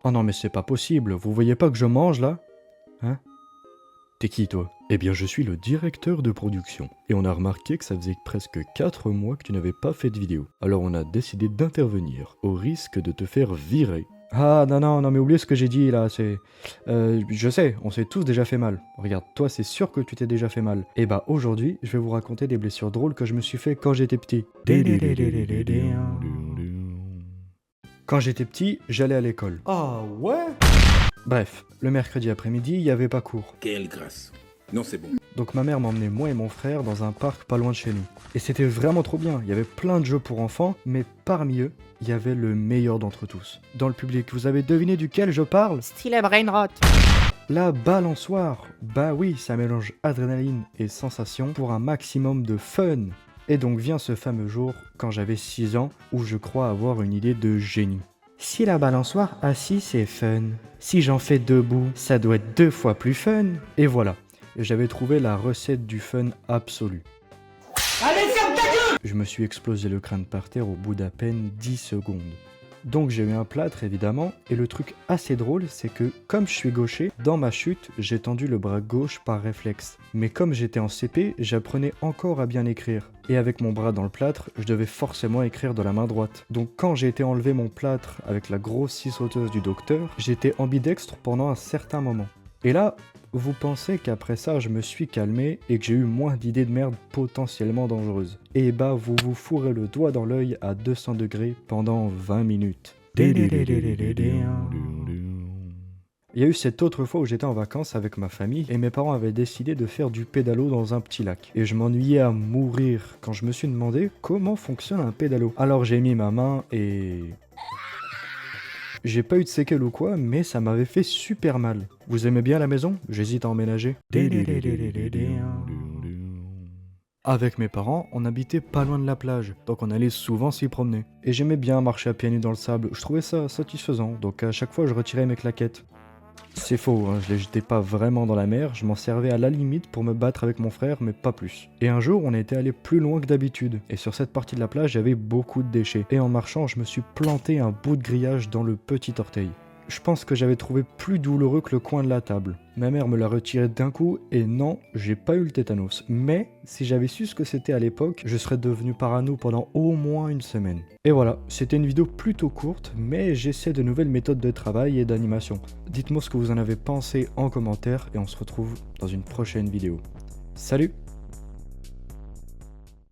Oh non mais c'est pas possible, vous voyez pas que je mange là? Hein? T'es qui toi? Eh bien je suis le directeur de production. Et on a remarqué que ça faisait presque 4 mois que tu n'avais pas fait de vidéo. Alors on a décidé d'intervenir, au risque de te faire virer. Ah non mais oubliez ce que j'ai dit là, c'est... je sais, on s'est tous déjà fait mal. Regarde, toi c'est sûr que tu t'es déjà fait mal. Et bah aujourd'hui, je vais vous raconter des blessures drôles que je me suis fait quand j'étais petit. Quand j'étais petit, j'allais à l'école. Ah ouais? Bref, le mercredi après-midi, il n'y avait pas cours. Quelle grâce. Non, c'est bon. Donc ma mère m'emmenait moi et mon frère dans un parc pas loin de chez nous. Et c'était vraiment trop bien, il y avait plein de jeux pour enfants, mais parmi eux, il y avait le meilleur d'entre tous. Dans le public, vous avez deviné duquel je parle? Style brainrot. La balançoire. Bah oui, ça mélange adrénaline et sensation pour un maximum de fun. Et donc vient ce fameux jour, quand j'avais 6 ans, où je crois avoir une idée de génie. Si la balançoire assis c'est fun, si j'en fais debout, ça doit être 2 fois plus fun. Et voilà, j'avais trouvé la recette du fun absolu. Allez, ferme ta gueule! Je me suis explosé le crâne par terre au bout d'à peine 10 secondes. Donc j'ai eu un plâtre évidemment, et le truc assez drôle c'est que comme je suis gaucher, dans ma chute j'ai tendu le bras gauche par réflexe. Mais comme j'étais en CP, j'apprenais encore à bien écrire. Et avec mon bras dans le plâtre, je devais forcément écrire de la main droite. Donc quand j'ai été enlever mon plâtre avec la grosse scie sauteuse du docteur, j'étais ambidextre pendant un certain moment. Et là, vous pensez qu'après ça, je me suis calmé et que j'ai eu moins d'idées de merde potentiellement dangereuses. Et bah, vous vous fourrez le doigt dans l'œil à 200 degrés pendant 20 minutes. Il y a eu cette autre fois où j'étais en vacances avec ma famille et mes parents avaient décidé de faire du pédalo dans un petit lac. Et je m'ennuyais à mourir quand je me suis demandé comment fonctionne un pédalo. Alors j'ai mis ma main et... J'ai pas eu de séquelles ou quoi, mais ça m'avait fait super mal. Vous aimez bien la maison? J'hésite à emménager. Avec mes parents, on habitait pas loin de la plage, donc on allait souvent s'y promener. Et j'aimais bien marcher à pieds nus dans le sable, je trouvais ça satisfaisant, donc à chaque fois je retirais mes claquettes. C'est faux, hein, je les jetais pas vraiment dans la mer, je m'en servais à la limite pour me battre avec mon frère, mais pas plus. Et un jour, on était allé plus loin que d'habitude, et sur cette partie de la plage, j'avais beaucoup de déchets. Et en marchant, je me suis planté un bout de grillage dans le petit orteil. Je pense que j'avais trouvé plus douloureux que le coin de la table. Ma mère me l'a retiré d'un coup, et non, j'ai pas eu le tétanos. Mais, si j'avais su ce que c'était à l'époque, je serais devenu parano pendant au moins une semaine. Et voilà, c'était une vidéo plutôt courte, mais j'essaie de nouvelles méthodes de travail et d'animation. Dites-moi ce que vous en avez pensé en commentaire, et on se retrouve dans une prochaine vidéo. Salut!